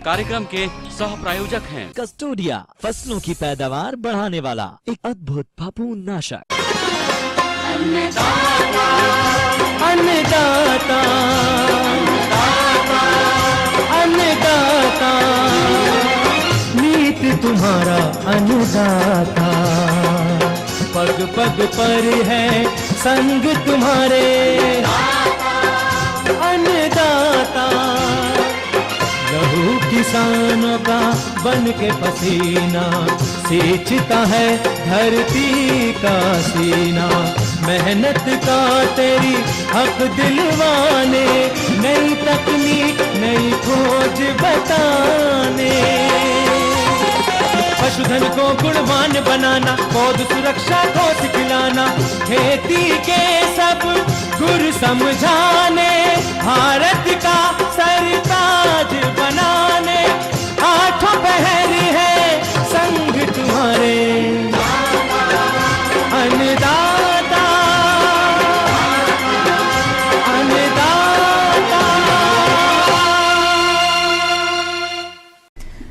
कार्यक्रम के सह प्रायोजक हैं कस्टोडिया, फसलों की पैदावार बढ़ाने वाला एक अद्भुत फफूंदनाशक। अन्नदाता, अन्नदाता, अन्नदाता, नीत तुम्हारा अन्नदाता, पग पग पर है संग तुम्हारे अन्नदाता, लहू किसानों का बन के पसीना सींचता है धरती का सीना, मेहनत का तेरी हक दिलवाने, नई तकनीक नई खोज बताने, पशुधन को गुणवान बनाना, पौध सुरक्षा को सिखलाना, खेती के सब गुर समझाने, भारत का सरताज बनाने, आठों पहर है संग तुम्हारे अन्नदाता, अन्नदाता।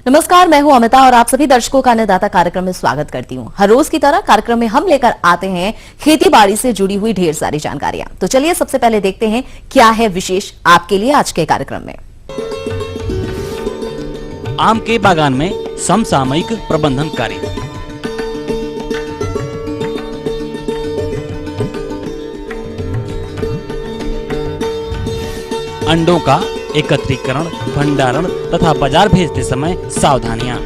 नमस्कार, मैं हूं अमिता और आप सभी दर्शकों का अन्नदाता कार्यक्रम में स्वागत करती हूं। हर रोज की तरह कार्यक्रम में हम लेकर आते हैं खेती बाड़ी से जुड़ी हुई ढेर सारी जानकारियां। तो चलिए सबसे पहले देखते हैं क्या है विशेष आपके लिए आज के कार्यक्रम में। आम के बागान में समसामयिक प्रबंधन कार्य। अंडों का एकत्रीकरण, भंडारण तथा बाजार भेजते समय सावधानियां।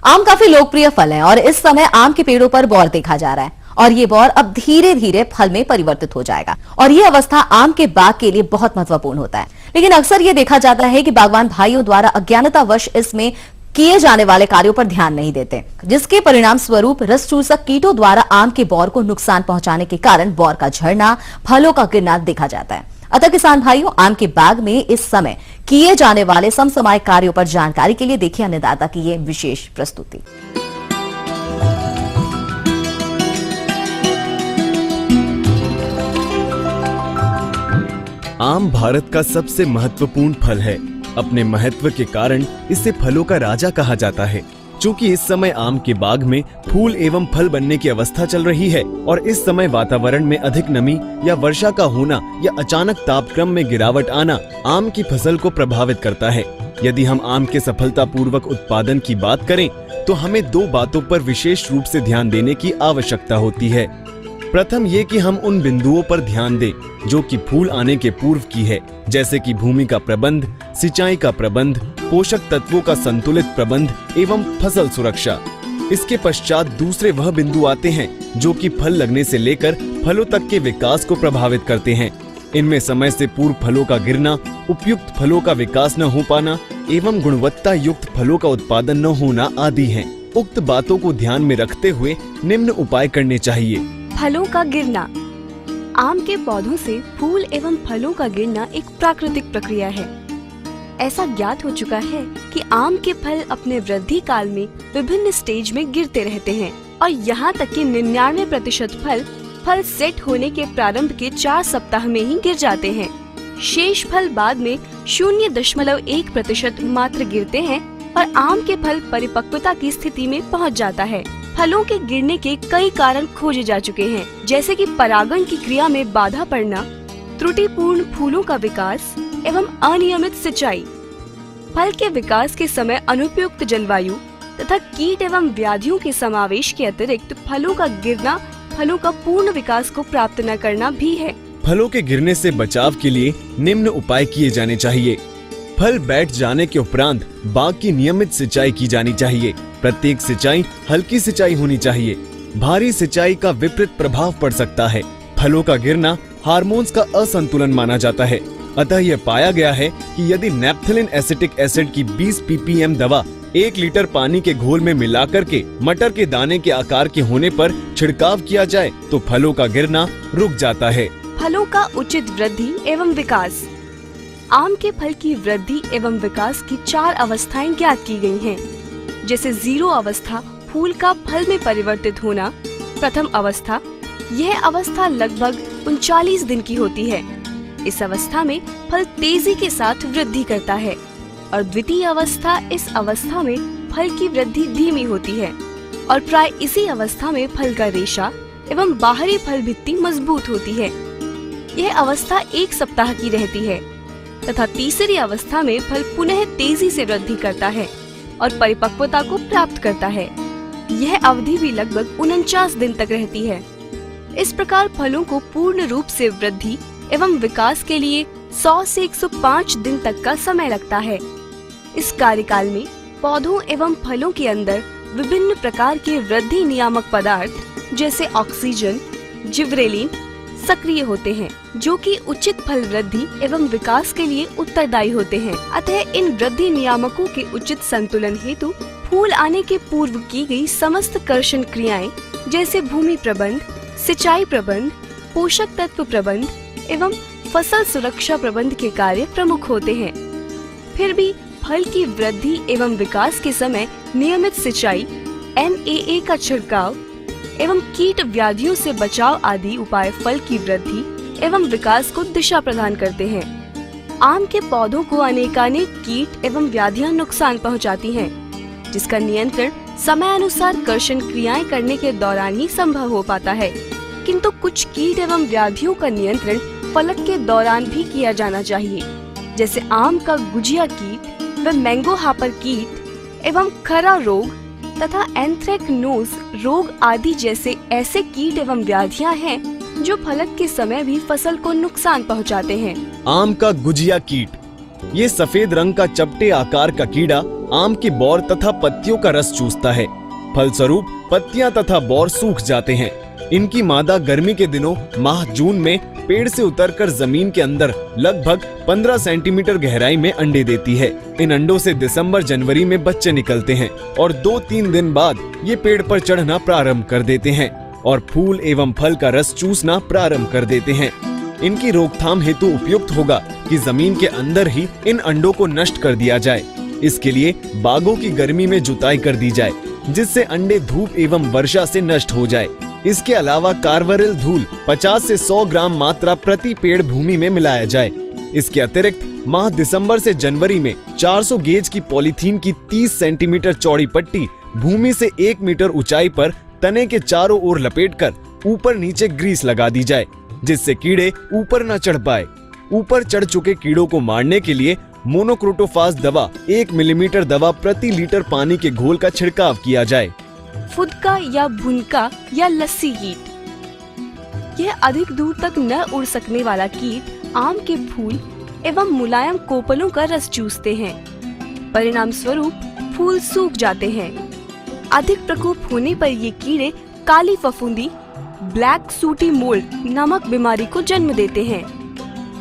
आम काफी लोकप्रिय फल है और इस समय आम के पेड़ों पर बौर देखा जा रहा है और ये बौर अब धीरे धीरे फल में परिवर्तित हो जाएगा और ये अवस्था आम के बाग के लिए बहुत महत्वपूर्ण होता है। लेकिन अक्सर ये देखा जाता है कि बागवान भाइयों द्वारा अज्ञानतावश इसमें किए जाने वाले कार्यों पर ध्यान नहीं देते, जिसके परिणाम स्वरूप रस चूसक कीटों द्वारा आम के बौर को नुकसान पहुंचाने के कारण बौर का झड़ना, फलों का गिरना देखा जाता है। अतः किसान भाइयों, आम के बाग में इस समय किए जाने वाले समसामयिक कार्यों पर जानकारी के लिए देखिए अन्नदाता की ये विशेष प्रस्तुति। आम भारत का सबसे महत्वपूर्ण फल है। अपने महत्व के कारण इसे फलों का राजा कहा जाता है। चूँकि इस समय आम के बाग में फूल एवं फल बनने की अवस्था चल रही है और इस समय वातावरण में अधिक नमी या वर्षा का होना या अचानक तापक्रम में गिरावट आना आम की फसल को प्रभावित करता है। यदि हम आम के सफलतापूर्वक उत्पादन की बात करें तो हमें दो बातों पर विशेष रूप से ध्यान देने की आवश्यकता होती है। प्रथम ये कि हम उन बिंदुओं पर ध्यान दें जो कि फूल आने के पूर्व की है, जैसे कि भूमि का प्रबंध, सिंचाई का प्रबंध, पोषक तत्वों का संतुलित प्रबंध एवं फसल सुरक्षा। इसके पश्चात दूसरे वह बिंदु आते हैं जो कि फल लगने से लेकर फलों तक के विकास को प्रभावित करते हैं। इनमें समय से पूर्व फलों का गिरना, उपयुक्त फलों का विकास न हो पाना एवं गुणवत्ता युक्त फलों का उत्पादन न होना आदि हैं। उक्त बातों को ध्यान में रखते हुए निम्न उपाय करने चाहिए। फलों का गिरना। आम के पौधों से फूल एवं फलों का गिरना एक प्राकृतिक प्रक्रिया है। ऐसा ज्ञात हो चुका है कि आम के फल अपने वृद्धि काल में विभिन्न स्टेज में गिरते रहते हैं और यहाँ तक कि 99% फल सेट होने के प्रारंभ के 4 सप्ताह में ही गिर जाते हैं। शेष फल बाद में 0.1% मात्र गिरते हैं और आम के फल परिपक्वता की स्थिति में पहुँच जाता है। फलों के गिरने के कई कारण खोजे जा चुके हैं, जैसे कि परागण की क्रिया में बाधा पड़ना, त्रुटिपूर्ण फूलों का विकास एवं अनियमित सिंचाई, फल के विकास के समय अनुपयुक्त जलवायु तथा कीट एवं व्याधियों के समावेश के अतिरिक्त फलों का गिरना फलों का पूर्ण विकास को प्राप्त न करना भी है। फलों के गिरने से बचाव के लिए निम्न उपाय किए जाने चाहिए। फल बैठ जाने के उपरांत बाग की नियमित सिंचाई की जानी चाहिए। प्रत्येक सिंचाई हल्की सिंचाई होनी चाहिए। भारी सिंचाई का विपरीत प्रभाव पड़ सकता है। फलों का गिरना हार्मोन्स का असंतुलन माना जाता है। अतः यह पाया गया है कि यदि नैप्थेलिन एसिटिक एसिड की 20 ppm दवा 1 लीटर पानी के घोल में मिलाकर के मटर के दाने के आकार के होने पर छिड़काव किया जाए तो फलों का गिरना रुक जाता है। फलों का उचित वृद्धि एवं विकास। आम के फल की वृद्धि एवं विकास की 4 अवस्थाएं ज्ञात की गई हैं, जैसे 0 अवस्था फूल का फल में परिवर्तित होना, प्रथम अवस्था, यह अवस्था लगभग 39 दिन की होती है। इस अवस्था में फल तेजी के साथ वृद्धि करता है और द्वितीय अवस्था, इस अवस्था में फल की वृद्धि धीमी होती है और प्राय इसी अवस्था में फल का रेशा एवं बाहरी फल भित्ति मजबूत होती है। यह अवस्था 1 सप्ताह की रहती है तथा तीसरी अवस्था में फल पुनः तेजी से वृद्धि करता है और परिपक्वता को प्राप्त करता है। यह अवधि भी लगभग 49 दिन तक रहती है। इस प्रकार फलों को पूर्ण रूप से वृद्धि एवं विकास के लिए 100 से 105 दिन तक का समय लगता है। इस कार्यकाल में पौधों एवं फलों के अंदर विभिन्न प्रकार के वृद्धि नियामक पदार्थ जैसे ऑक्सीजन, जिबरेलिन सक्रिय होते हैं, जो कि उचित फल वृद्धि एवं विकास के लिए उत्तरदायी होते हैं। अतः इन वृद्धि नियामकों के उचित संतुलन हेतु फूल आने के पूर्व की गई समस्त कर्षण क्रियाएं जैसे भूमि प्रबंध, सिंचाई प्रबंध, पोषक तत्व प्रबंध एवं फसल सुरक्षा प्रबंध के कार्य प्रमुख होते हैं। फिर भी फल की वृद्धि एवं विकास के समय नियमित सिंचाई, MAA का छिड़काव एवं कीट व्याधियों से बचाव आदि उपाय फल की वृद्धि एवं विकास को दिशा प्रदान करते हैं। आम के पौधों को अनेकानेक कीट एवं व्याधियां नुकसान पहुंचाती हैं, जिसका नियंत्रण समय अनुसार कर्षण क्रियाएं करने के दौरान ही संभव हो पाता है। किंतु कुछ कीट एवं व्याधियों का नियंत्रण फलक के दौरान भी किया जाना चाहिए, जैसे आम का गुजिया कीट व मैंगो हापर कीट एवं खरा रोग तथा एंथ्रेक्नोज रोग आदि जैसे ऐसे कीट एवं व्याधियां हैं जो फलक के समय भी फसल को नुकसान पहुंचाते हैं। आम का गुजिया कीट, ये सफेद रंग का चपटे आकार का कीड़ा आम की बौर तथा पत्तियों का रस चूसता है। फलस्वरूप पत्तियां तथा बौर सूख जाते हैं। इनकी मादा गर्मी के दिनों माह जून में पेड़ से उतरकर जमीन के अंदर लगभग 15 सेंटीमीटर गहराई में अंडे देती है। इन अंडों से दिसंबर जनवरी में बच्चे निकलते हैं और 2-3 दिन बाद ये पेड़ पर चढ़ना प्रारंभ कर देते हैं और फूल एवं फल का रस चूसना प्रारंभ कर देते हैं। इनकी रोकथाम हेतु उपयुक्त होगा कि जमीन के अंदर ही इन अंडों को नष्ट कर दिया जाए। इसके लिए बागों की गर्मी में जुताई कर दी जाए, जिससे अंडे धूप एवं वर्षा से नष्ट हो जाए। इसके अलावा कार्बोरिल धूल 50 से 100 ग्राम मात्रा प्रति पेड़ भूमि में मिलाया जाए। इसके अतिरिक्त माह दिसंबर से जनवरी में 400 गेज की पॉलीथीन की 30 सेंटीमीटर चौड़ी पट्टी भूमि से 1 मीटर ऊंचाई पर तने के चारों ओर लपेटकर ऊपर नीचे ग्रीस लगा दी जाए, जिससे कीड़े ऊपर न चढ़ पाए। ऊपर चढ़ चुके कीड़ों को मारने के लिए मोनोक्रोटोफास दवा 1 मिलीमीटर दवा प्रति लीटर पानी के घोल का छिड़काव किया जाए। फुदका या भुनका या लस्सी कीट, यह अधिक दूर तक न उड़ सकने वाला कीट आम के फूल एवं मुलायम कोपलों का रस चूसते हैं। परिणाम स्वरूप फूल सूख जाते हैं। अधिक प्रकोप होने पर ये कीड़े काली फफूंदी, ब्लैक सूटी मोल्ड नामक बीमारी को जन्म देते हैं।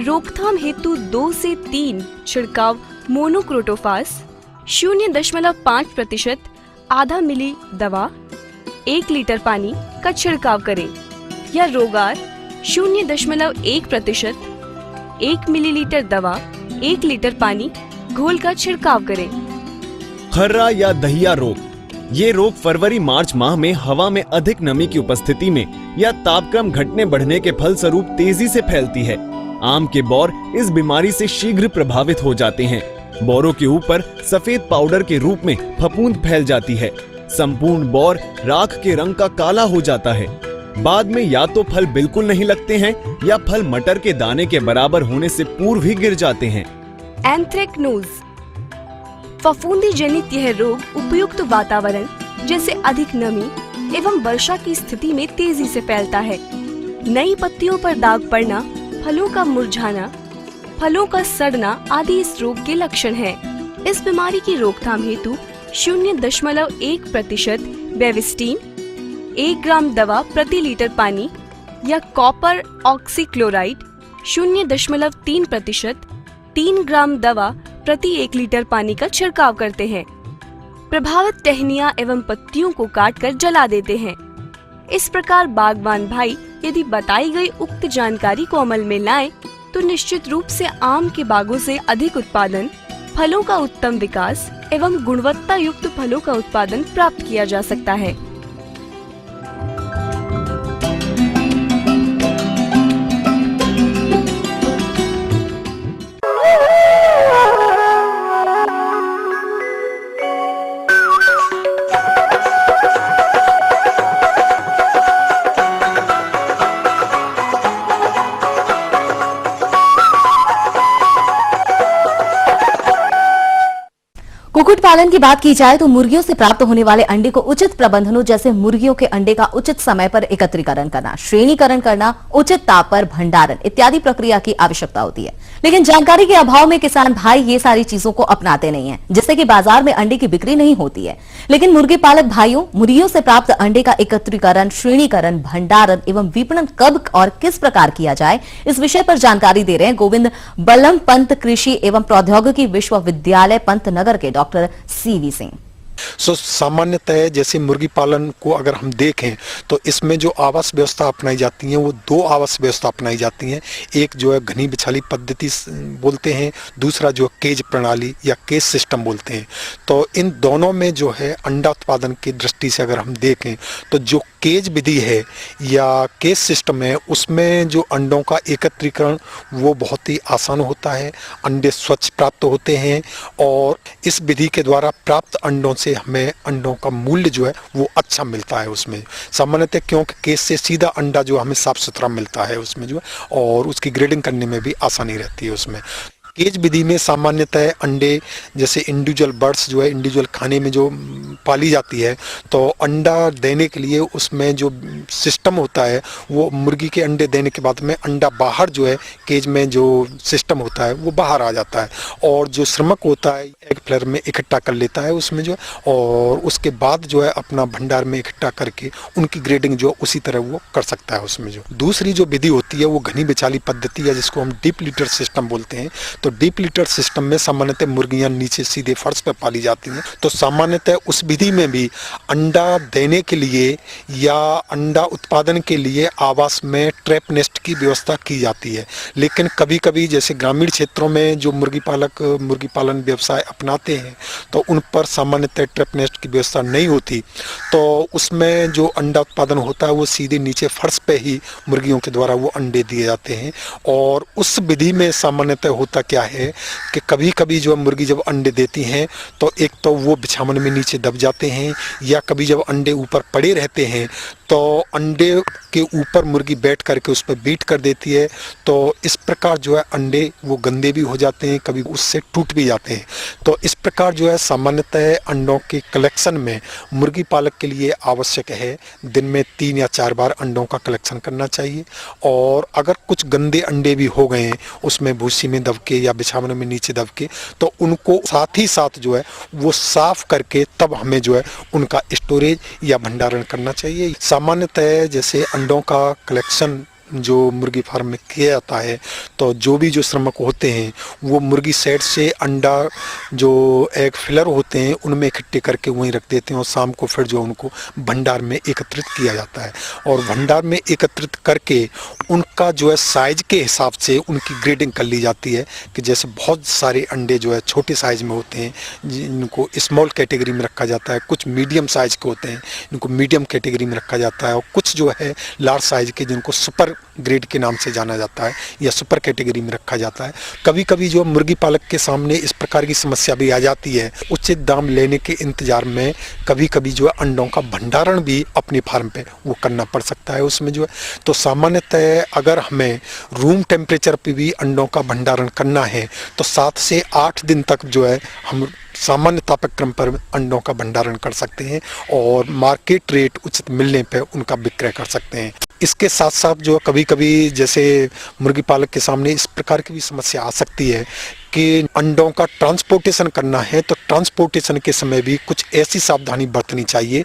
रोकथाम हेतु 2 से 3 छिड़काव मोनोक्रोटोफास 0.5% आधा मिली दवा 1 लीटर पानी का छिड़काव करें या रोगार 0.1% 1 मिलीलीटर दवा 1 लीटर पानी घोल का छिड़काव करें। खर्रा या दहिया रोग, ये रोग फरवरी मार्च माह में हवा में अधिक नमी की उपस्थिति में या तापक्रम घटने बढ़ने के फलस्वरूप तेजी से फैलती है। आम के बौर इस बीमारी से शीघ्र प्रभावित हो जाते हैं। बौरों के ऊपर सफेद पाउडर के रूप में फफूंद फैल जाती है। संपूर्ण बौर राख के रंग का काला हो जाता है। बाद में या तो फल बिल्कुल नहीं लगते हैं या फल मटर के दाने के बराबर होने से पूर्व ही गिर जाते हैं। एंथ्रेक्नोज, फफूंदी जनित यह रोग उपयुक्त वातावरण जैसे अधिक नमी एवं वर्षा की स्थिति में तेजी से फैलता है। नई पत्तियों पर दाग पड़ना, फलों का मुरझाना, फलों का सड़ना आदि इस रोग के लक्षण हैं। इस बीमारी की रोकथाम हेतु 0.1% बेविस्टीन 1 ग्राम दवा प्रति लीटर पानी या कॉपर ऑक्सीक्लोराइड 0.3%, 3 ग्राम दवा प्रति 1 लीटर पानी का छिड़काव करते हैं। प्रभावित टहनियां एवं पत्तियों को काटकर जला देते हैं। इस प्रकार बागबान भाई यदि बताई गई उक्त जानकारी को अमल में लाएं, तो निश्चित रूप से आम के बागों से अधिक उत्पादन, फलों का उत्तम विकास एवं गुणवत्ता युक्त फलों का उत्पादन प्राप्त किया जा सकता है। कुक्कुट पालन की बात की जाए तो मुर्गियों से प्राप्त होने वाले अंडे को उचित प्रबंधनों जैसे मुर्गियों के अंडे का उचित समय पर एकत्रीकरण करना, श्रेणीकरण करना, उचित ताप पर भंडारण इत्यादि प्रक्रिया की आवश्यकता होती है। लेकिन जानकारी के अभाव में किसान भाई ये सारी चीजों को अपनाते नहीं हैं, जिससे कि बाजार में अंडे की बिक्री नहीं होती है। लेकिन मुर्गी पालक भाइयों, मुर्गियों से प्राप्त अंडे का एकत्रीकरण, श्रेणीकरण, भंडारण एवं विपणन कब और किस प्रकार किया जाए, इस विषय पर जानकारी दे रहे हैं गोविंद बल्लभ पंत कृषि एवं प्रौद्योगिकी विश्वविद्यालय पंतनगर के डॉक्टर सीवी सिंह। सामान्यतः जैसे मुर्गी पालन को अगर हम देखें तो इसमें जो आवास व्यवस्था अपनाई जाती है वो 2 आवास व्यवस्था अपनाई जाती हैं। एक जो है घनी बिछाली पद्धति बोलते हैं, दूसरा जो केज प्रणाली या केज सिस्टम बोलते हैं। तो इन दोनों में जो है अंडा उत्पादन की दृष्टि से अगर हम देखें तो जो केज विधि है या केज सिस्टम है उसमें जो अंडों का एकत्रीकरण वो बहुत ही आसान होता है। अंडे स्वच्छ प्राप्त होते हैं और इस विधि के द्वारा प्राप्त अंडों से हमें अंडों का मूल्य जो है वो अच्छा मिलता है उसमें सामान्यतः, क्योंकि केज से सीधा अंडा जो हमें साफ सुथरा मिलता है उसमें जो है, और उसकी ग्रेडिंग करने में भी आसानी रहती है उसमें। केज विधि में सामान्यतः अंडे जैसे इंडिविजुअल बर्ड्स जो है इंडिविजुअल खाने में जो पाली जाती है, तो अंडा देने के लिए उसमें जो सिस्टम होता है वो मुर्गी के अंडे देने के बाद में अंडा बाहर जो है केज में जो सिस्टम होता है वो बाहर आ जाता है और जो श्रमिक होता है एग फ्लेयर में इकट्ठा कर लेता है उसमें जो है, और उसके बाद जो है अपना भंडार में इकट्ठा करके उनकी ग्रेडिंग जो उसी तरह वो कर सकता है उसमें। जो दूसरी जो विधि होती है वो घनी बिछाली पद्धति है जिसको हम डीप लीटर सिस्टम बोलते हैं। तो डीप लीटर सिस्टम में सामान्यतः मुर्गियां नीचे सीधे फर्श पर पाली जाती हैं। तो सामान्यतः उस विधि में भी अंडा देने के लिए या अंडा उत्पादन के लिए आवास में ट्रैप नेस्ट की व्यवस्था की जाती है। लेकिन कभी कभी जैसे ग्रामीण क्षेत्रों में जो मुर्गी पालन व्यवसाय अपनाते हैं तो उन पर सामान्यतः ट्रैप नेस्ट की व्यवस्था नहीं होती, तो उसमें जो अंडा उत्पादन होता है वो सीधे नीचे फर्श पे ही मुर्गियों के द्वारा वो अंडे दिए जाते हैं। और उस विधि में सामान्यतः होता क्या है कि कभी कभी जो मुर्गी जब अंडे देती हैं तो एक तो वो बिछावन में नीचे दब जाते हैं, या कभी जब अंडे ऊपर पड़े रहते हैं तो अंडे के ऊपर मुर्गी बैठ करके उस पर बीट कर देती है। तो इस प्रकार जो है अंडे वो गंदे भी हो जाते हैं, कभी उससे टूट भी जाते हैं। तो इस प्रकार जो है सामान्यतः अंडों के कलेक्शन में मुर्गी पालक के लिए आवश्यक है दिन में 3 या 4 बार अंडों का कलेक्शन करना चाहिए। और अगर कुछ गंदे अंडे भी हो गए हैं उसमें भूसी में दब के या बिछावन में नीचे दब के, तो उनको साथ ही साथ जो है वो साफ करके तब हमें जो है उनका स्टोरेज या भंडारण करना चाहिए। सामान्यतः जैसे अंडों का कलेक्शन जो मुर्गी फार्म में किया जाता है तो जो भी जो श्रमिक होते हैं वो मुर्गी सेट से अंडा जो एग फिलर होते हैं उनमें इकट्ठे करके वहीं रख देते हैं और शाम को फिर जो उनको भंडार में एकत्रित किया जाता है। और भंडार में एकत्रित करके उनका जो है साइज के हिसाब से उनकी ग्रेडिंग कर ली जाती है कि जैसे बहुत सारे अंडे जो है छोटे साइज में होते हैं जिनको स्मॉल कैटेगरी में रखा जाता है, कुछ मीडियम साइज के होते हैं इनको मीडियम कैटेगरी में रखा जाता है, और कुछ जो है लार्ज साइज के जिनको सुपर ग्रेड के नाम से जाना जाता है या सुपर कैटेगरी में रखा जाता है। कभी कभी जो मुर्गी पालक के सामने इस प्रकार की समस्या भी आ जाती है, उचित दाम लेने के इंतजार में कभी कभी जो है अंडों का भंडारण भी अपने फार्म पे वो करना पड़ सकता है उसमें जो है। तो सामान्यतः अगर हमें रूम टेम्परेचर पे भी अंडों का भंडारण करना है तो 7 से 8 दिन तक जो है हम सामान्य तापक्रम पर अंडों का भंडारण कर सकते हैं और मार्केट रेट उचित मिलने पर उनका विक्रय कर सकते हैं। इसके साथ साथ जो कभी कभी जैसे मुर्गी पालक के सामने इस प्रकार की भी समस्या आ सकती है के अंडों का ट्रांसपोर्टेशन करना है तो ट्रांसपोर्टेशन के समय भी कुछ ऐसी सावधानी बरतनी चाहिए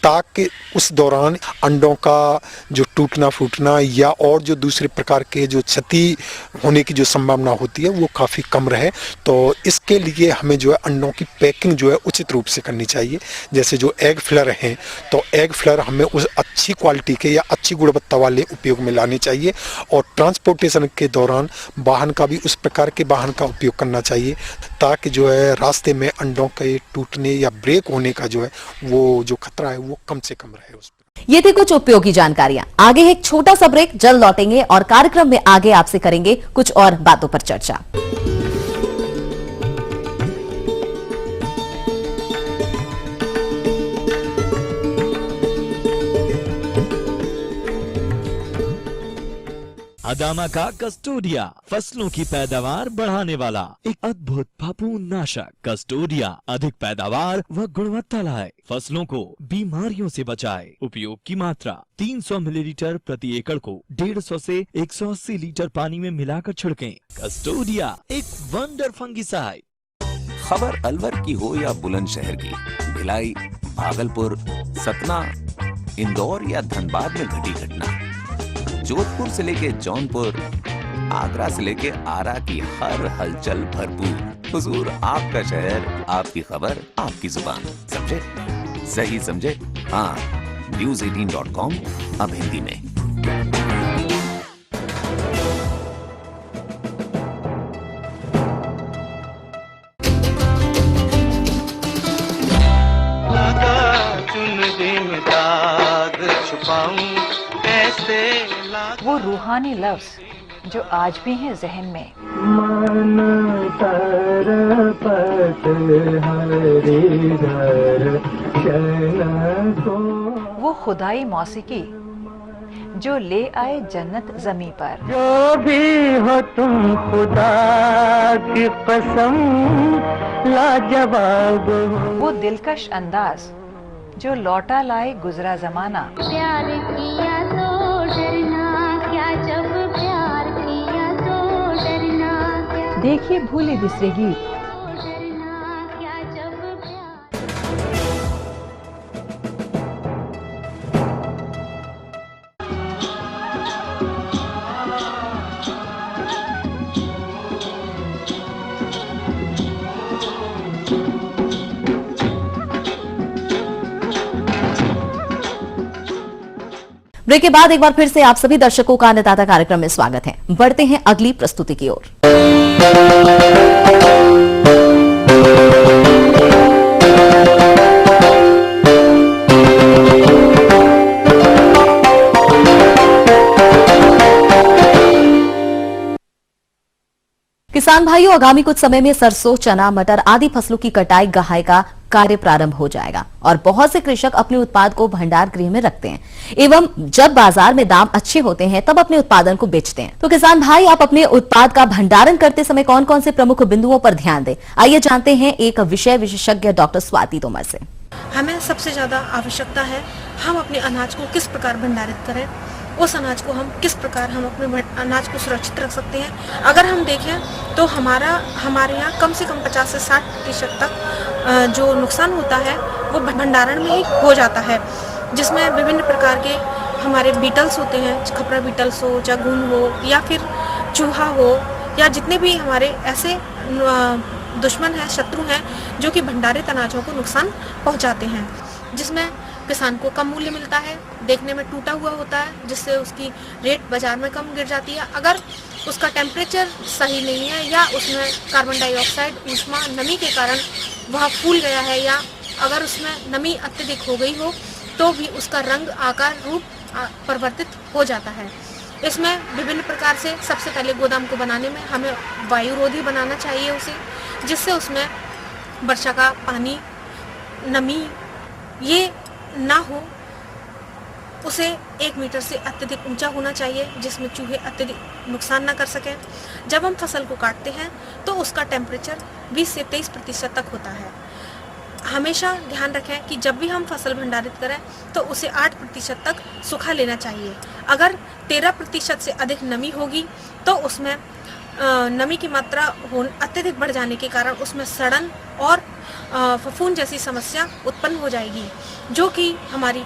ताकि उस दौरान अंडों का जो टूटना फूटना या और जो दूसरे प्रकार के जो क्षति होने की जो संभावना होती है वो काफ़ी कम रहे। तो इसके लिए हमें जो है अंडों की पैकिंग जो है उचित रूप से करनी चाहिए। जैसे जो एग फिलर हैं तो एग फिलर हमें उस अच्छी क्वालिटी के या अच्छी गुणवत्ता वाले उपयोग में लाने चाहिए और ट्रांसपोर्टेशन के दौरान वाहन का भी उस प्रकार के वाहन का उपयोग करना चाहिए ताकि जो है रास्ते में अंडों के टूटने या ब्रेक होने का जो है वो जो खतरा है वो कम से कम रहे उस पर। ये थी कुछ उपयोगी जानकारियां। आगे है एक छोटा सा ब्रेक, जल्द लौटेंगे और कार्यक्रम में आगे आपसे करेंगे कुछ और बातों पर चर्चा। अदामा का कस्टोडिया, फसलों की पैदावार बढ़ाने वाला एक अद्भुत फफूंदनाशक। कस्टोडिया अधिक पैदावार व गुणवत्ता लाए, फसलों को बीमारियों से बचाए। उपयोग की मात्रा 300 मिलीलीटर प्रति एकड़ को 150 से 180 लीटर पानी में मिलाकर छिड़कें। कस्टोडिया एक वंडर फंगिसाइड। खबर अलवर की हो या बुलंदशहर की, भिलाई, भागलपुर, सतना, इंदौर या धनबाद में घटी घटना, जोधपुर से लेके जौनपुर, आगरा से लेके आरा की हर हलचल भरपूर। हुजूर आपका शहर, आपकी खबर, आपकी जुबान। समझे? सही समझे? हाँ, news18.com अब हिंदी में। वो रूहानी लफ्ज जो आज भी हैं जहन में, वो खुदाई मौसीकी जो ले आए जन्नत जमी पर। जो भी हो तुम खुदा की कसम लाजवाब हो। वो दिलकश अंदाज जो लौटा लाए गुजरा जमाना। प्यार किया तो डरना क्या, जब प्यार किया तो डरना क्या। देखिए भूले बिसरे गीत, डरना क्या जब प्यार। ब्रेक के बाद एक बार फिर से आप सभी दर्शकों का अन्नदाता कार्यक्रम में स्वागत है। बढ़ते हैं अगली प्रस्तुति की ओर। किसान भाइयों, आगामी कुछ समय में सरसों, चना, मटर आदि फसलों की कटाई गहाई का कार्य प्रारंभ हो जाएगा और बहुत से कृषक अपने उत्पाद को भंडार गृह में रखते हैं एवं जब बाजार में दाम अच्छे होते हैं तब अपने उत्पादन को बेचते हैं। तो किसान भाई, आप अपने उत्पाद का भंडारण करते समय कौन कौन से प्रमुख बिंदुओं पर ध्यान दें, आइए जानते हैं एक विषय विशेषज्ञ डॉक्टर स्वाति तोमर से। हमें सबसे ज्यादा आवश्यकता है हम अपने अनाज को किस प्रकार भंडारित करें, उस अनाज को हम किस प्रकार हम अपने अनाज को सुरक्षित रख सकते हैं। अगर हम देखें तो हमारे यहाँ कम से कम 50 से 60% तक जो नुकसान होता है वो भंडारण में ही हो जाता है, जिसमें विभिन्न प्रकार के हमारे बीटल्स होते हैं, खपरा बीटल्स हो, जागुन हो या फिर चूहा हो या जितने भी हमारे ऐसे दुश्मन हैं, शत्रु हैं जो कि भंडारित अनाजों को नुकसान पहुँचाते हैं, जिसमें किसान को कम मूल्य मिलता है, देखने में टूटा हुआ होता है, जिससे उसकी रेट बाजार में कम गिर जाती है। अगर उसका टेम्परेचर सही नहीं है या उसमें कार्बन डाइऑक्साइड, ऊष्मा, नमी के कारण वह फूल गया है या अगर उसमें नमी अत्यधिक हो गई हो तो भी उसका रंग, आकार, रूप परिवर्तित हो जाता है। इसमें विभिन्न प्रकार से सबसे पहले गोदाम को बनाने में हमें वायुरोधी बनाना चाहिए उसे, जिससे उसमें वर्षा का पानी, नमी ये ना हो। उसे 1 मीटर से अत्यधिक ऊंचा होना चाहिए जिसमें चूहे अत्यधिक नुकसान ना कर सकें। जब हम फसल को काटते हैं तो उसका टेम्परेचर 20 से 23% तक होता है। हमेशा ध्यान रखें कि जब भी हम फसल भंडारित करें तो उसे 8% तक सूखा लेना चाहिए। अगर 13% से अधिक नमी होगी तो उसमें नमी की मात्रा अत्यधिक बढ़ जाने के कारण उसमें सड़न और फफूंद जैसी समस्या उत्पन्न हो जाएगी, जो कि हमारी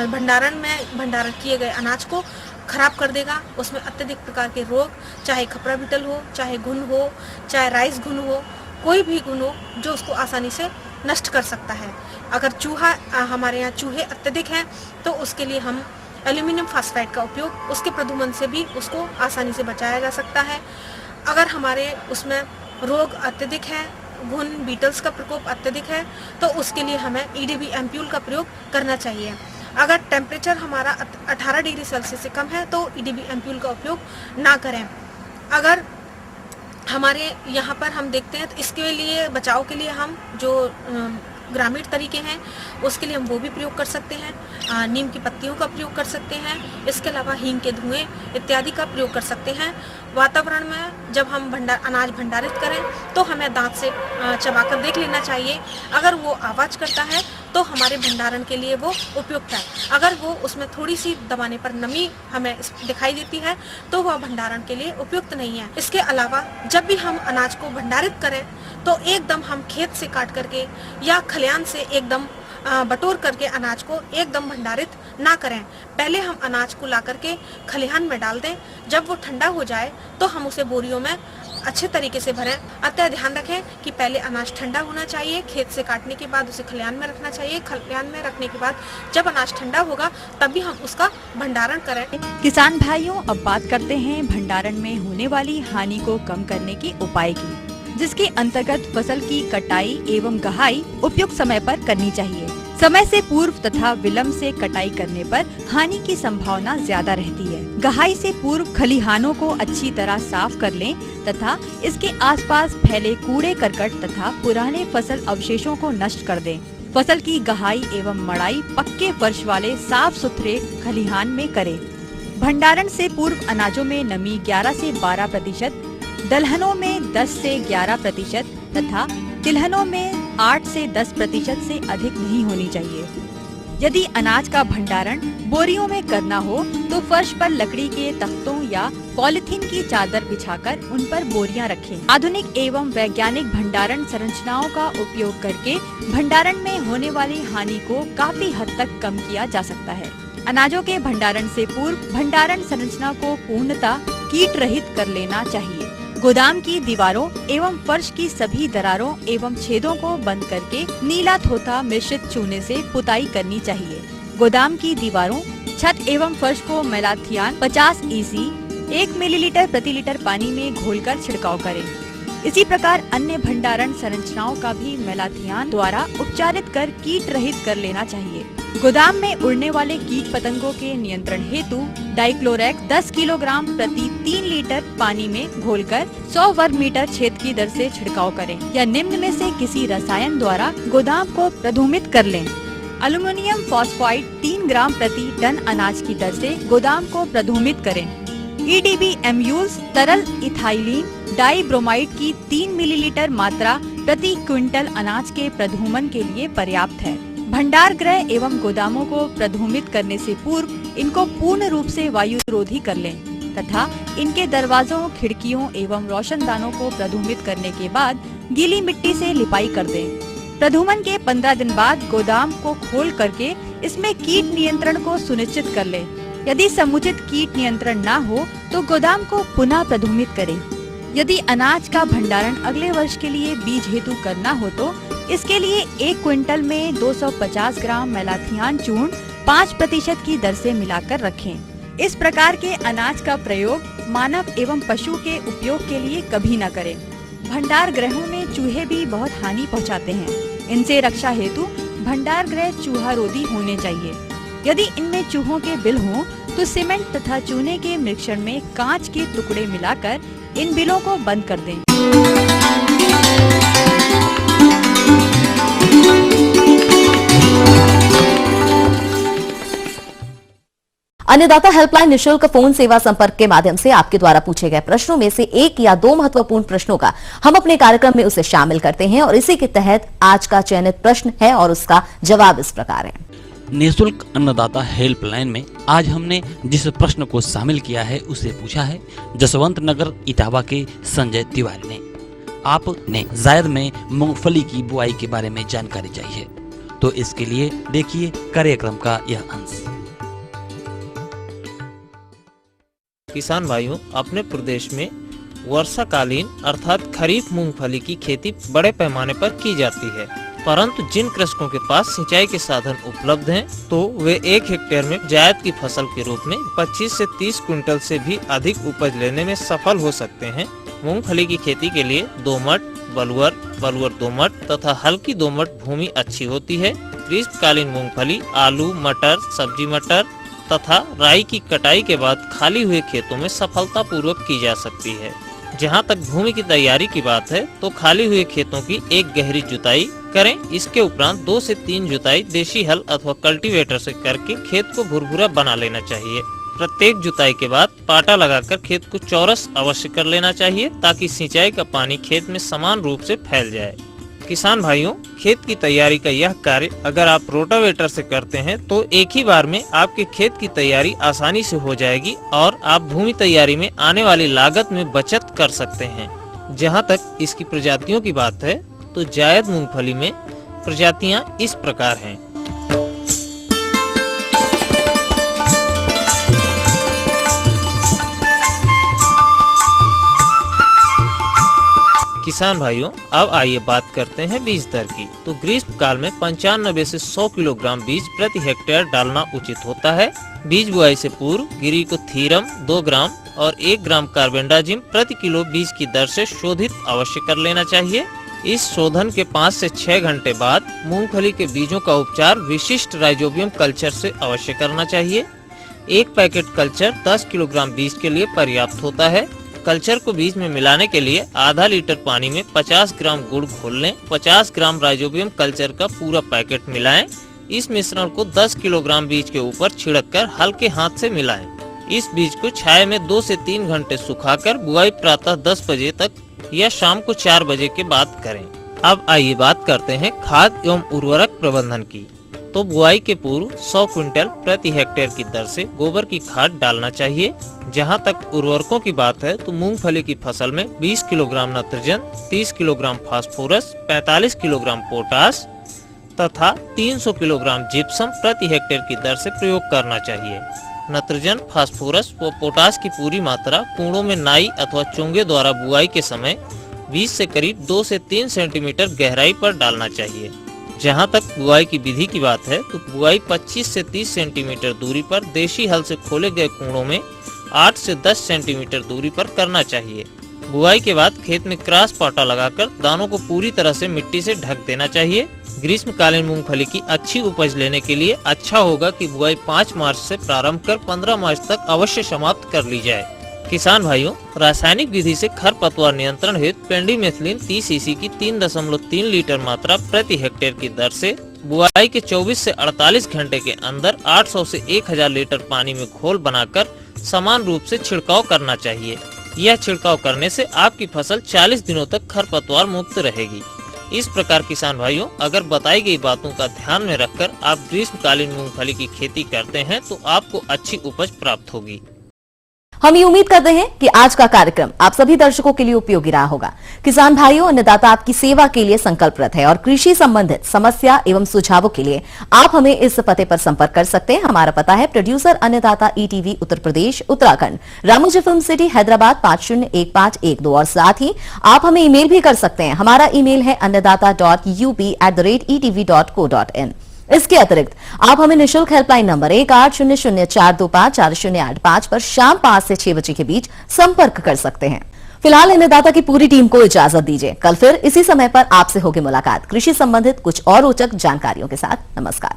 भंडारण किए गए अनाज को खराब कर देगा। उसमें अत्यधिक प्रकार के रोग, चाहे खपरा बीटल हो, चाहे घुन हो, चाहे राइस घुन हो, कोई भी घुन हो, जो उसको आसानी से नष्ट कर सकता है। अगर हमारे यहाँ चूहे अत्यधिक हैं तो उसके लिए हम एल्यूमिनियम फास्फाइड का उपयोग, उसके प्रदूमन से भी उसको आसानी से बचाया जा सकता है। अगर हमारे उसमें रोग अत्यधिक है, घुन बीटल्स का प्रकोप अत्यधिक है, तो उसके लिए हमें EDB एम्प्यूल का प्रयोग करना चाहिए। अगर टेम्परेचर हमारा 18 डिग्री सेल्सियस से कम है तो EDB एम्प्यूल का उपयोग ना करें। अगर हमारे यहाँ पर हम देखते हैं तो इसके लिए बचाव के लिए हम जो ग्रामीण तरीके हैं उसके लिए हम वो भी प्रयोग कर सकते हैं। नीम की पत्तियों का प्रयोग कर सकते हैं। इसके अलावा हींग के धुएं इत्यादि का प्रयोग कर सकते हैं। वातावरण में जब हम अनाज भंडारित करें तो हमें दांत से चबाकर देख लेना चाहिए। अगर वो आवाज़ करता है तो हमारे भंडारण के लिए वो उपयुक्त है। अगर वो उसमें थोड़ी सी दबाने पर नमी हमें दिखाई देती है तो वह भंडारण के लिए उपयुक्त नहीं है। इसके अलावा जब भी हम अनाज को भंडारित करें तो एकदम हम खेत से काट करके या खलिहान से एकदम बटोर करके अनाज को एकदम भंडारित ना करें। पहले हम अनाज को ला करके खलिहान में डाल दें। जब वो ठंडा हो जाए तो हम उसे बोरियों में अच्छे तरीके से भरें। अतः ध्यान रखें कि पहले अनाज ठंडा होना चाहिए। खेत से काटने के बाद उसे खलिहान में रखना चाहिए। खलिहान में रखने के बाद जब अनाज ठंडा होगा तभी हम उसका भंडारण करें। किसान भाइयों, अब बात करते हैं भंडारण में होने वाली हानि को कम करने की उपाय की, जिसके अंतर्गत फसल की कटाई एवं गहाई उपयुक्त समय पर करनी चाहिए। समय से पूर्व तथा विलंब से कटाई करने पर हानि की संभावना ज्यादा रहती है। गहाई से पूर्व खलिहानों को अच्छी तरह साफ कर लें तथा इसके आसपास फैले कूड़े करकट तथा पुराने फसल अवशेषों को नष्ट कर दें। फसल की गहाई एवं मड़ाई पक्के फर्श वाले साफ सुथरे खलिहान में करें। भंडारण से पूर्व अनाजों में नमी 11 से 12%, दलहनों में 10 से 11% तथा तिलहनों में 8 से 10% से अधिक नहीं होनी चाहिए। यदि अनाज का भंडारण बोरियों में करना हो तो फर्श पर लकड़ी के तख्तों या पॉलिथीन की चादर बिछाकर उन पर बोरियां रखें। आधुनिक एवं वैज्ञानिक भंडारण संरचनाओं का उपयोग करके भंडारण में होने वाली हानि को काफी हद तक कम किया जा सकता है। अनाजों के भंडारण से पूर्व भंडारण संरचना को पूर्णतः कीट रहित कर लेना चाहिए। गोदाम की दीवारों एवं फर्श की सभी दरारों एवं छेदों को बंद करके नीला थोथा मिश्रित चूने से पुताई करनी चाहिए। गोदाम की दीवारों, छत एवं फर्श को मेलाथियान 50 EC 1 मिलीलीटर प्रति लीटर पानी में घोलकर छिड़काव करें। इसी प्रकार अन्य भंडारण संरचनाओं का भी मेलाथियान द्वारा उपचारित कर कीट रहित कर लेना चाहिए। गोदाम में उड़ने वाले कीट पतंगों के नियंत्रण हेतु डाइक्लोरैक्स 10 किलोग्राम प्रति 3 लीटर पानी में घोलकर 100 वर्ग मीटर छेद की दर से छिड़काव करें या निम्न में से किसी रसायन द्वारा गोदाम को प्रधूमित कर लें। एल्युमिनियम फॉस्फाइड 3 ग्राम प्रति टन अनाज की दर से गोदाम को प्रधूमित करें। EDB एम्यूल्स तरल इथाइलिन डाइब्रोमाइड की 3 मिलीलीटर मात्रा प्रति क्विंटल अनाज के प्रधूमन के लिए पर्याप्त है। भंडार गृह एवं गोदामों को प्रधूमित करने से पूर्व इनको पूर्ण रूप से वायुरोधी कर लें तथा इनके दरवाजों, खिड़कियों एवं रोशनदानों को प्रधूमित करने के बाद गीली मिट्टी से लिपाई कर दें। प्रधूमन के 15 दिन बाद गोदाम को खोल करके इसमें कीट नियंत्रण को सुनिश्चित कर लें। यदि समुचित कीट नियंत्रण न हो तो गोदाम को पुनः प्रधूमित करें। यदि अनाज का भंडारण अगले वर्ष के लिए बीज हेतु करना हो तो इसके लिए 1 क्विंटल में 250 ग्राम मेलाथियान चूर्ण 5% की दर से मिलाकर रखें। इस प्रकार के अनाज का प्रयोग मानव एवं पशु के उपयोग के लिए कभी न करें। भंडार गृहों में चूहे भी बहुत हानि पहुंचाते हैं। इनसे रक्षा हेतु भंडार गृह चूहा रोधी होने चाहिए। यदि इनमें चूहों के बिल हों तो सीमेंट तथा चूने के मिश्रण में कांच के टुकड़े मिलाकर इन बिलों को बंद कर दें। अन्नदाता हेल्पलाइन निशुल्क फोन सेवा संपर्क के माध्यम से आपके द्वारा पूछे गए प्रश्नों में से 1 या 2 महत्वपूर्ण प्रश्नों का हम अपने कार्यक्रम में उसे शामिल करते हैं और इसी के तहत आज का चयनित प्रश्न है और उसका जवाब इस प्रकार है। निःशुल्क अन्नदाता हेल्पलाइन में आज हमने जिस प्रश्न को शामिल किया है उसे पूछा है जसवंत नगर इटावा के संजय तिवारी ने। आपने जायद में मूंगफली की बुआई के बारे में जानकारी चाहिए तो इसके लिए देखिए कार्यक्रम का यह अंश। किसान भाइयों, अपने प्रदेश में वर्षाकालीन अर्थात खरीफ मूंगफली की खेती बड़े पैमाने पर की जाती है, परंतु जिन कृषकों के पास सिंचाई के साधन उपलब्ध हैं, तो वे 1 हेक्टेयर में जायद की फसल के रूप में 25 से 30 क्विंटल से भी अधिक उपज लेने में सफल हो सकते हैं। मूंगफली की खेती के लिए दोमट, बलुअर दोमट तथा हल्की दोमट भूमि अच्छी होती है। ग्रीष्मकालीन मूंगफली आलू, मटर, सब्जी मटर तथा राई की कटाई के बाद खाली हुए खेतों में सफलतापूर्वक की जा सकती है। जहां तक भूमि की तैयारी की बात है तो खाली हुए खेतों की एक गहरी जुताई करें। इसके उपरांत 2 से 3 जुताई देशी हल अथवा कल्टीवेटर से करके खेत को भुरभुरा बना लेना चाहिए। प्रत्येक जुताई के बाद पाटा लगाकर खेत को चौरस अवश्य कर लेना चाहिए ताकि सिंचाई का पानी खेत में समान रूप से फैल जाए। किसान भाइयों, खेत की तैयारी का यह कार्य अगर आप रोटावेटर से करते हैं तो एक ही बार में आपके खेत की तैयारी आसानी से हो जाएगी और आप भूमि तैयारी में आने वाली लागत में बचत कर सकते हैं। जहां तक इसकी प्रजातियों की बात है तो जायद मूंगफली में प्रजातियां इस प्रकार हैं। किसान भाइयों, अब आइए बात करते हैं बीज दर की। तो ग्रीष्म काल में 95 से 100 किलोग्राम बीज प्रति हेक्टेयर डालना उचित होता है। बीज बुआई से पूर्व गिरी को थीरम 2 ग्राम और 1 ग्राम कार्बेंडाजिम प्रति किलो बीज की दर से शोधित अवश्य कर लेना चाहिए। इस शोधन के 5 से 6 घंटे बाद मूंगफली के बीजों का उपचार विशिष्ट राइजोबियम कल्चर से अवश्य करना चाहिए। 1 पैकेट कल्चर 10 किलोग्राम बीज के लिए पर्याप्त होता है। कल्चर को बीज में मिलाने के लिए आधा लीटर पानी में 50 ग्राम गुड़ घोल लें। 50 ग्राम राइजोबियम कल्चर का पूरा पैकेट मिलाएं। इस मिश्रण को 10 किलोग्राम बीज के ऊपर छिड़ककर हल्के हाथ से मिलाएं। इस बीज को छाया में 2 से 3 घंटे सुखाकर बुआई प्रातः 10 बजे तक या शाम को 4 बजे के बाद करें। अब आइए बात करते हैं खाद एवं उर्वरक प्रबंधन की। तो बुआई के पूर्व 100 क्विंटल प्रति हेक्टेयर की दर से गोबर की खाद डालना चाहिए। जहां तक उर्वरकों की बात है तो मूंगफली की फसल में 20 kilogram nitrogen, 30 kilogram phosphorus, 45 kilogram potash तथा 300 किलोग्राम जिप्सम प्रति हेक्टेयर की दर से प्रयोग करना चाहिए। नाइट्रोजन, फास्फोरस व पोटास की पूरी मात्रा कूड़ों में नाई अथवा चोंगे द्वारा बुआई के समय बीज से करीब 2 से 3 सेंटीमीटर गहराई पर डालना चाहिए। जहां तक बुआई की विधि की बात है तो बुआई 25 से 30 सेंटीमीटर दूरी पर देशी हल से खोले गए कूड़ों में 8 से 10 सेंटीमीटर दूरी पर करना चाहिए। बुआई के बाद खेत में क्रॉस पाटा लगाकर दानों को पूरी तरह से मिट्टी से ढक देना चाहिए। ग्रीष्मकालीन मूंगफली की अच्छी उपज लेने के लिए अच्छा होगा कि बुआई 5 मार्च से प्रारंभ कर 15 मार्च तक अवश्य समाप्त कर ली जाए। किसान भाइयों, रासायनिक विधि से खरपतवार नियंत्रण हेतु पेंडीमेथिलिन 30 सीसी की 3.3 लीटर मात्रा प्रति हेक्टेयर की दर से बुआई के 24 से 48 घंटे के अंदर 800 से 1000 लीटर पानी में घोल बनाकर समान रूप से छिड़काव करना चाहिए। यह छिड़काव करने से आपकी फसल 40 दिनों तक खरपतवार मुक्त रहेगी। इस प्रकार किसान भाइयों, अगर बताई गई बातों का ध्यान में रखकर आप ग्रीष्मकालीन मूंगफली की खेती करते हैं तो आपको अच्छी उपज प्राप्त होगी। हम ये उम्मीद करते हैं कि आज का कार्यक्रम आप सभी दर्शकों के लिए उपयोगी रहा होगा। किसान भाइयों, अन्नदाता आपकी सेवा के लिए संकल्परत है और कृषि संबंधित समस्या एवं सुझावों के लिए आप हमें इस पते पर संपर्क कर सकते हैं। हमारा पता है प्रोड्यूसर अन्नदाता ETV Uttar Pradesh Uttarakhand, Ramoji film city Hyderabad 501512 और साथ ही आप हमें ईमेल भी कर सकते हैं। हमारा ईमेल है annadata.up@etv.co.in। इसके अतिरिक्त आप हमें निःशुल्क हेल्पलाइन नंबर 1800-425-4085 पर शाम 5 से 6 बजे के बीच संपर्क कर सकते हैं। फिलहाल अन्नदाता की पूरी टीम को इजाजत दीजिए। कल फिर इसी समय पर आपसे होगी मुलाकात कृषि संबंधित कुछ और रोचक जानकारियों के साथ। नमस्कार।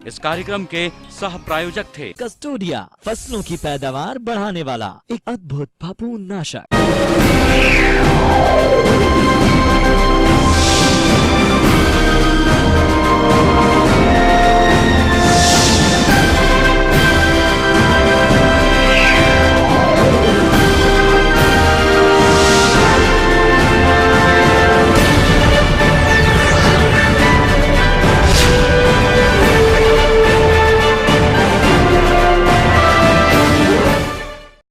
इस कार्यक्रम के सह प्रायोजक थे कस्टोडिया, फसलों की पैदावार बढ़ाने वाला एक अद्भुत फफूंदनाशक।